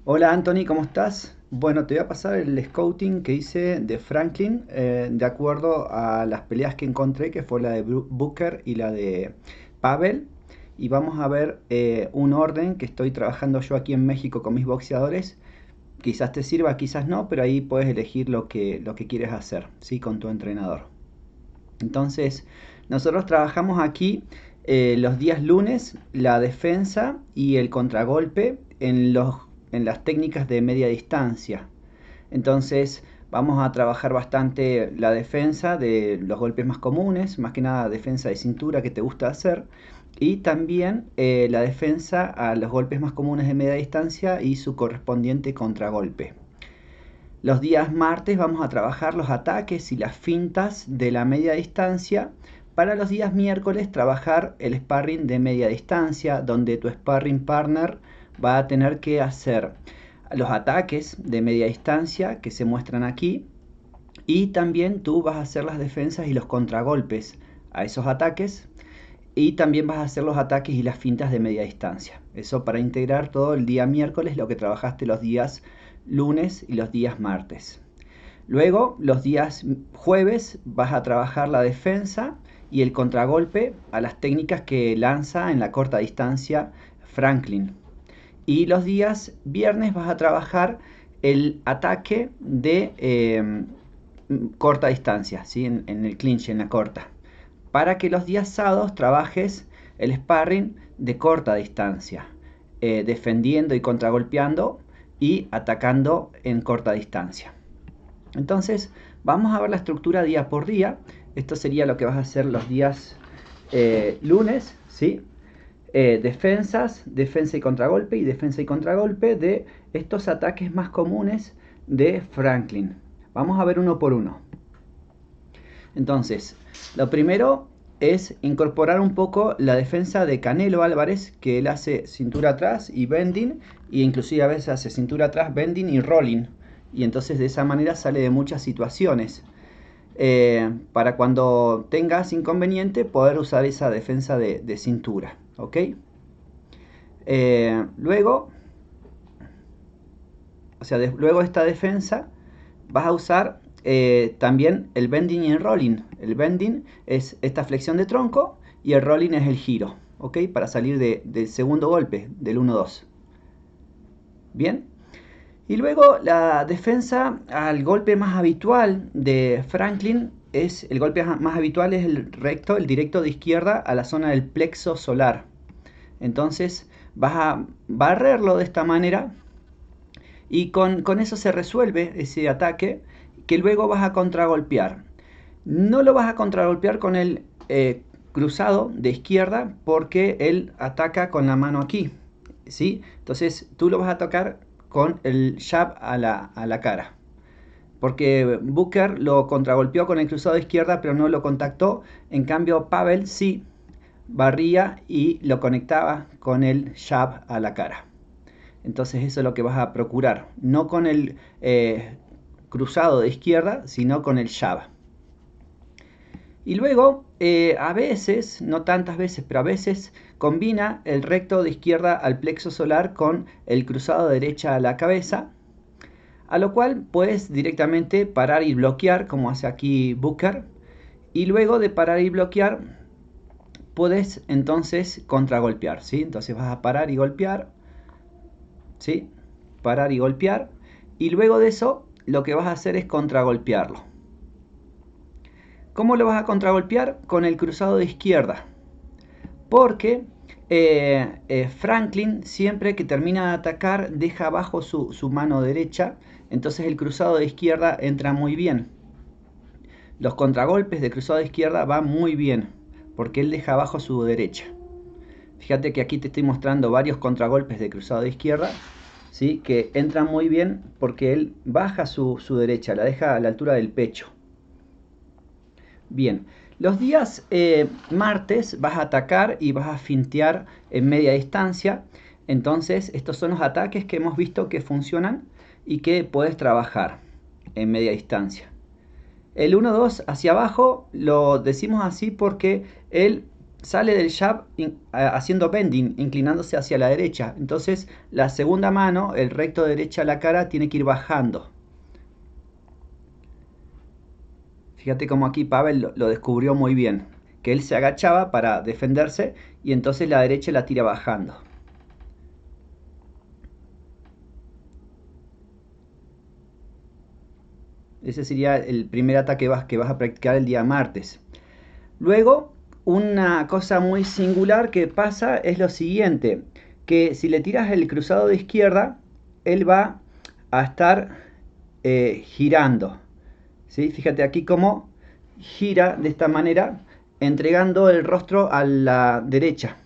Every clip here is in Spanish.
Hola Anthony, ¿cómo estás? Bueno, te voy a pasar el scouting que hice de Franklin de acuerdo a las peleas que encontré, que fue la de Booker y la de Pavel. Y vamos a ver un orden que estoy trabajando yo aquí en México con mis boxeadores. Quizás te sirva, quizás no, pero ahí puedes elegir lo que quieres hacer, ¿sí? Con tu entrenador. Entonces, nosotros trabajamos aquí los días lunes la defensa y el contragolpe en las técnicas de media distancia. Entonces, vamos a trabajar bastante la defensa de los golpes más comunes, más que nada defensa de cintura que te gusta hacer, y también la defensa a los golpes más comunes de media distancia y su correspondiente contragolpe. Los días martes vamos a trabajar los ataques y las fintas de la media distancia. Para los días miércoles trabajar el sparring de media distancia, donde tu sparring partner va a tener que hacer los ataques de media distancia que se muestran aquí, y también tú vas a hacer las defensas y los contragolpes a esos ataques, y también vas a hacer los ataques y las fintas de media distancia. Eso para integrar todo el día miércoles lo que trabajaste los días lunes y los días martes. Luego, los días jueves vas a trabajar la defensa y el contragolpe a las técnicas que lanza en la corta distancia Franklin. Y los días viernes vas a trabajar el ataque de corta distancia, ¿sí? En el clinch, en la corta. Para que los días sábados trabajes el sparring de corta distancia, defendiendo y contragolpeando y atacando en corta distancia. Entonces, vamos a ver la estructura día por día. Esto sería lo que vas a hacer los días lunes, ¿sí? Defensas, defensa y contragolpe y defensa y contragolpe de estos ataques más comunes de Franklin. Vamos a ver uno por uno. Entonces, lo primero es incorporar un poco la defensa de Canelo Álvarez, que él hace cintura atrás y bending, e inclusive a veces hace cintura atrás, bending y rolling. Y entonces de esa manera sale de muchas situaciones. Para cuando tengas inconveniente poder usar esa defensa de cintura. ¿Ok? Luego, luego de esta defensa vas a usar también el bending y el rolling. El bending es esta flexión de tronco y el rolling es el giro, ¿ok? Para salir del segundo golpe, del 1-2. Bien. Y luego la defensa al golpe más habitual de Franklin es, el golpe más habitual es el recto, el directo de izquierda a la zona del plexo solar. Entonces vas a barrerlo de esta manera y con eso se resuelve ese ataque que luego vas a contragolpear. No lo vas a contragolpear con el cruzado de izquierda porque él ataca con la mano aquí, ¿sí? Entonces tú lo vas a tocar con el jab a la cara. Porque Booker lo contragolpeó con el cruzado de izquierda pero no lo contactó. En cambio Pavel sí barría y lo conectaba con el jab a la cara. Entonces eso es lo que vas a procurar, no con el cruzado de izquierda, sino con el jab. Y luego, a veces, no tantas veces, pero a veces combina el recto de izquierda al plexo solar con el cruzado de derecha a la cabeza, a lo cual puedes directamente parar y bloquear, como hace aquí Booker, y luego de parar y bloquear, puedes entonces contragolpear, ¿sí? Entonces vas a parar y golpear, ¿sí? Parar y golpear, y luego de eso lo que vas a hacer es contragolpearlo. ¿Cómo lo vas a contragolpear? Con el cruzado de izquierda, porque Franklin siempre que termina de atacar deja abajo su mano derecha, entonces el cruzado de izquierda entra muy bien. Los contragolpes de cruzado de izquierda van muy bien, porque él deja abajo su derecha. Fíjate que aquí te estoy mostrando varios contragolpes de cruzado de izquierda, ¿sí? Que entran muy bien porque él baja su derecha, la deja a la altura del pecho. Bien, los días martes vas a atacar y vas a fintear en media distancia. Entonces estos son los ataques que hemos visto que funcionan y que puedes trabajar en media distancia. El 1-2 hacia abajo lo decimos así porque él sale del jab haciendo bending, inclinándose hacia la derecha. Entonces la segunda mano, el recto derecha a la cara, tiene que ir bajando. Fíjate cómo aquí Pavel lo descubrió muy bien, que él se agachaba para defenderse y entonces la derecha la tira bajando. Ese sería el primer ataque que vas a practicar el día martes. Luego, una cosa muy singular que pasa es lo siguiente, que si le tiras el cruzado de izquierda, él va a estar girando. ¿Sí? Fíjate aquí cómo gira de esta manera, entregando el rostro a la derecha.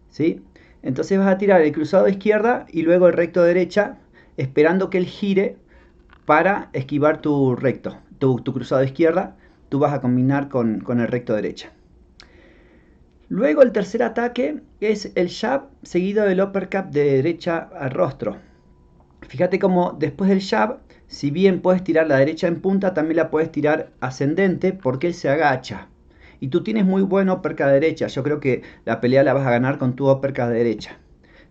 ¿Sí? Entonces vas a tirar el cruzado de izquierda y luego el recto de derecha, esperando que él gire para esquivar tu recto, tu cruzado de izquierda. Tú vas a combinar con el recto de derecha. Luego el tercer ataque es el jab seguido del uppercut de derecha al rostro. Fíjate cómo después del jab, si bien puedes tirar la derecha en punta, también la puedes tirar ascendente porque él se agacha. Y tú tienes muy buen uppercut de derecha. Yo creo que la pelea la vas a ganar con tu uppercut de derecha.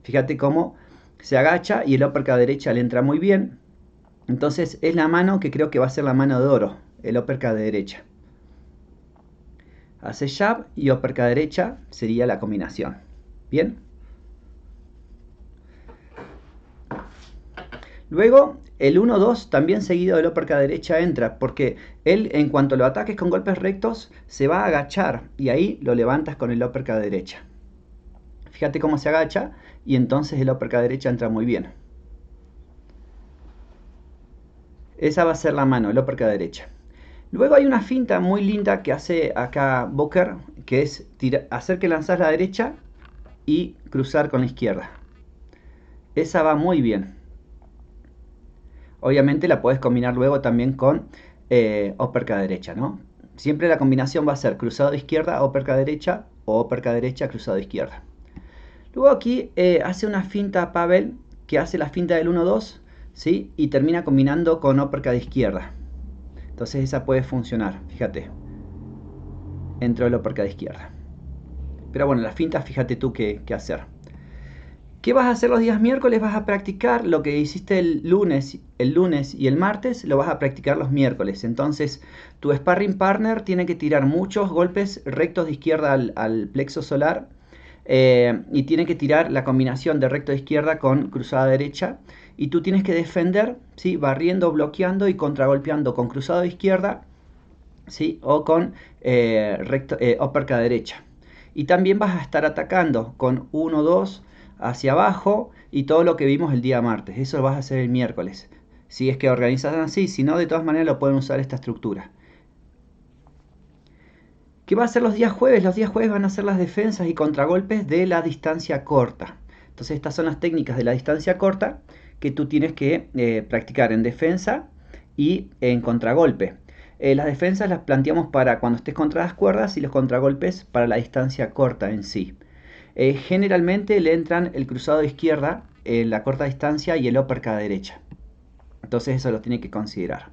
Fíjate cómo se agacha y el uppercut de derecha le entra muy bien. Entonces es la mano que creo que va a ser la mano de oro, el uppercut de derecha. Hace jab y uppercut de derecha sería la combinación. ¿Bien? Luego el 1-2 también seguido del uppercut de derecha entra, porque él en cuanto lo ataques con golpes rectos se va a agachar y ahí lo levantas con el uppercut de derecha. Fíjate cómo se agacha y entonces el uppercut de derecha entra muy bien. Esa va a ser la mano, el uppercut de derecha. Luego hay una finta muy linda que hace acá Booker, que es hacer que lanzas la derecha y cruzar con la izquierda. Esa va muy bien. Obviamente la puedes combinar luego también con uppercut derecha, ¿no? Siempre la combinación va a ser cruzado de izquierda, uppercut derecha o uppercut derecha, cruzado de izquierda. Luego aquí hace una finta Pavel que hace la finta del 1-2, ¿sí? Y termina combinando con uppercut de izquierda. Entonces esa puede funcionar, fíjate. Entró el uppercut de izquierda. Pero bueno, la finta fíjate tú qué hacer. ¿Qué vas a hacer los días miércoles? Vas a practicar lo que hiciste el lunes y el martes, lo vas a practicar los miércoles. Entonces, tu sparring partner tiene que tirar muchos golpes rectos de izquierda al plexo solar y tiene que tirar la combinación de recto de izquierda con cruzada derecha. Y tú tienes que defender, ¿sí? Barriendo, bloqueando y contragolpeando con cruzado de izquierda, ¿sí? O con uppercut derecha. Y también vas a estar atacando con 1-2 hacia abajo y todo lo que vimos el día martes. Eso lo vas a hacer el miércoles. Si es que organizan así, si no, de todas maneras lo pueden usar esta estructura. ¿Qué va a hacer los días jueves? Los días jueves van a ser las defensas y contragolpes de la distancia corta. Entonces estas son las técnicas de la distancia corta que tú tienes que practicar en defensa y en contragolpe. Las defensas las planteamos para cuando estés contra las cuerdas y los contragolpes para la distancia corta en sí. Generalmente le entran el cruzado de izquierda en la corta distancia y el uppercut de derecha. Entonces eso lo tiene que considerar.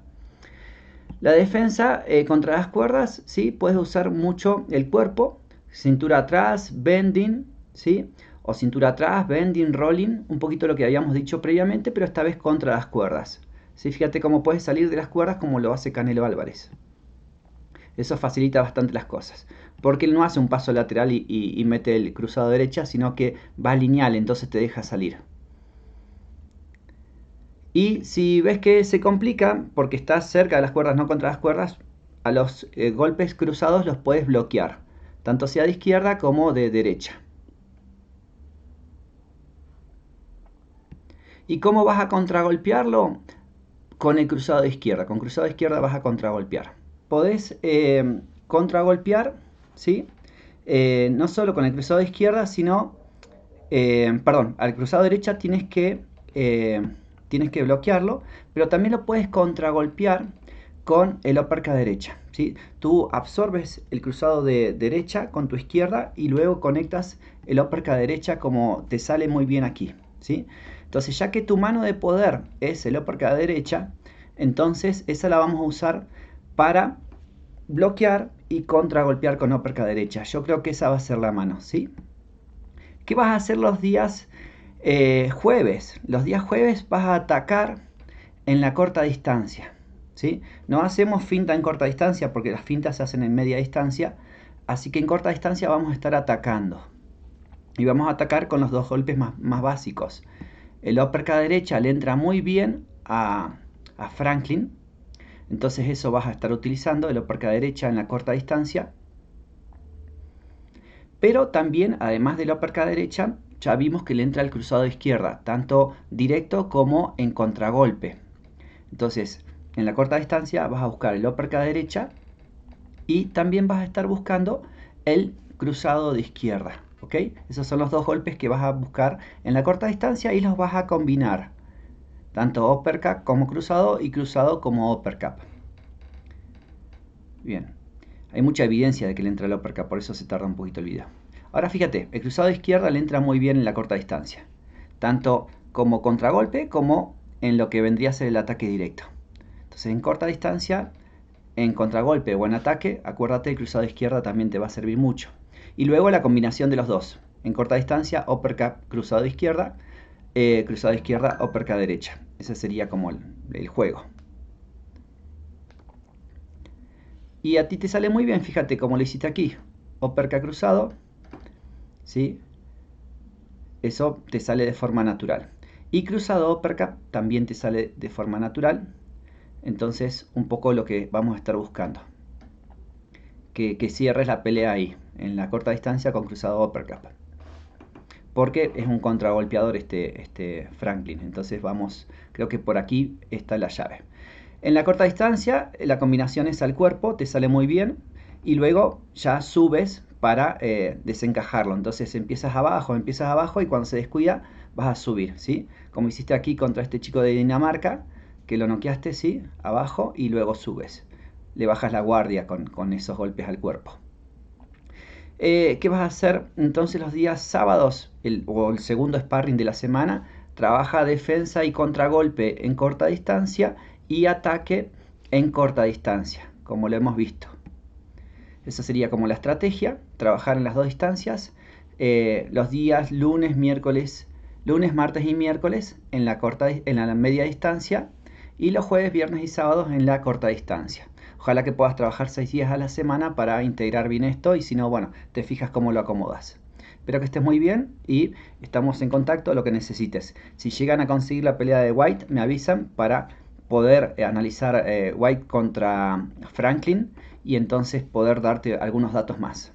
La defensa contra las cuerdas, ¿sí? Puedes usar mucho el cuerpo, cintura atrás, bending, ¿sí? O cintura atrás, bending, rolling, un poquito lo que habíamos dicho previamente, pero esta vez contra las cuerdas. ¿Sí? Fíjate cómo puedes salir de las cuerdas como lo hace Canelo Álvarez. Eso facilita bastante las cosas. Porque él no hace un paso lateral y mete el cruzado derecha, sino que va lineal, entonces te deja salir. Y si ves que se complica, porque estás cerca de las cuerdas, no contra las cuerdas, a los golpes cruzados los puedes bloquear, tanto sea de izquierda como de derecha. ¿Y cómo vas a contragolpearlo? Con el cruzado de izquierda. Con cruzado de izquierda vas a contragolpear. Podés contragolpear, ¿sí? No solo con el cruzado de izquierda, sino, perdón, al cruzado de derecha tienes que bloquearlo, pero también lo puedes contragolpear con el uppercut derecha, ¿sí? Tú absorbes el cruzado de derecha con tu izquierda y luego conectas el uppercut derecha como te sale muy bien aquí, ¿sí? Entonces, ya que tu mano de poder es el uppercut derecha, entonces esa la vamos a usar para bloquear y contragolpear con uppercut derecha. Yo creo que esa va a ser la mano, ¿sí? ¿Qué vas a hacer los días jueves? Los días jueves vas a atacar en la corta distancia, ¿sí? No hacemos finta en corta distancia porque las fintas se hacen en media distancia, así que en corta distancia vamos a estar atacando. Y vamos a atacar con los dos golpes más básicos. El uppercut derecha le entra muy bien a Franklin, entonces eso vas a estar utilizando, el uppercut derecha en la corta distancia. Pero también, además del uppercut derecha, ya vimos que le entra el cruzado de izquierda, tanto directo como en contragolpe. Entonces, en la corta distancia vas a buscar el uppercut derecha y también vas a estar buscando el cruzado de izquierda. ¿Ok? Esos son los dos golpes que vas a buscar en la corta distancia y los vas a combinar. Tanto uppercut como cruzado y cruzado como uppercut. Bien. Hay mucha evidencia de que le entra el uppercut, por eso se tarda un poquito el video. Ahora fíjate, el cruzado de izquierda le entra muy bien en la corta distancia. Tanto como contragolpe como en lo que vendría a ser el ataque directo. Entonces en corta distancia, en contragolpe o en ataque, acuérdate, el cruzado de izquierda también te va a servir mucho. Y luego la combinación de los dos. En corta distancia, uppercut, cruzado de izquierda, uppercut derecha. Ese sería como el juego. Y a ti te sale muy bien, fíjate como lo hiciste aquí. Uppercut cruzado, ¿sí? Eso te sale de forma natural. Y cruzado uppercut también te sale de forma natural. Entonces, un poco lo que vamos a estar buscando. Que cierres la pelea ahí, en la corta distancia con cruzado uppercut. Porque es un contragolpeador este Franklin. Entonces vamos, creo que por aquí está la llave. En la corta distancia, la combinación es al cuerpo, te sale muy bien. Y luego ya subes para desencajarlo. Entonces empiezas abajo y cuando se descuida vas a subir, ¿sí? Como hiciste aquí contra este chico de Dinamarca, que lo noqueaste, ¿sí? Abajo y luego subes. Le bajas la guardia con esos golpes al cuerpo. ¿Qué vas a hacer entonces los días sábados o el segundo sparring de la semana? Trabaja defensa y contragolpe en corta distancia y ataque en corta distancia, como lo hemos visto. Esa sería como la estrategia, trabajar en las dos distancias. Los días lunes, martes y miércoles en la media distancia y los jueves, viernes y sábados en la corta distancia. Ojalá que puedas trabajar 6 días a la semana para integrar bien esto y si no, bueno, te fijas cómo lo acomodas. Espero que estés muy bien y estamos en contacto, lo que necesites. Si llegan a conseguir la pelea de White, me avisan para poder analizar White contra Franklin y entonces poder darte algunos datos más.